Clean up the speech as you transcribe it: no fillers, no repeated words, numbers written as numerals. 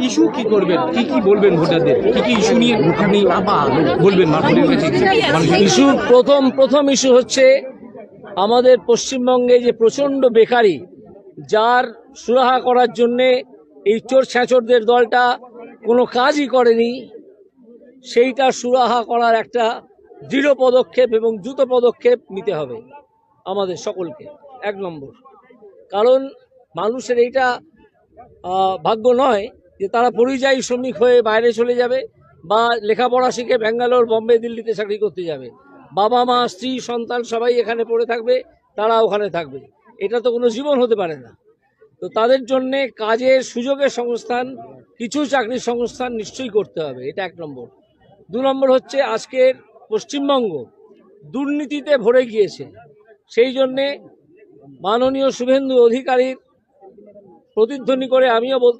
Issue কি করবেন, কি বলবেন ভোটারদের, কি ইস্যু নিয়ে আপনি বলবেন মানুষের কাছে? ইস্যু প্রথম ইস্যু হচ্ছে আমাদের পশ্চিমবঙ্গে যে প্রচন্ড বেকারি, যার সুরাহা করার জন্যে এই চোর ছ্যাঁচোরদের দলটা কোনো কাজই করেনি, সেইটা সুরাহা করার একটা দৃঢ় পদক্ষেপ এবং দ্রুত পদক্ষেপ নিতে হবে আমাদের সকলকে। 1 নম্বর, কারণ মানুষের এইটা ভাগ্য নয় যে তারা পরিযায়ী শ্রমিক হয়ে বাইরে চলে যাবে বা লেখাপড়া শিখে ব্যাঙ্গালোর, বম্বে, দিল্লিতে চাকরি করতে যাবে। বাবা মা, স্ত্রী, সন্তান সবাই এখানে পড়ে থাকবে, তারা ওখানে থাকবে। এটা তো কোনো জীবন হতে পারে না। তো তাদের জন্যে কাজের সুযোগের সংস্থান, কিছু চাকরির সংস্থান নিশ্চয়ই করতে হবে। এটা 1 নম্বর। 2 নম্বর হচ্ছে আজকের পশ্চিমবঙ্গ দুর্নীতিতে ভরে গিয়েছে। সেই জন্যে মাননীয় শুভেন্দু অধিকারীর প্রতিধ্বনি করে আমিও বলতে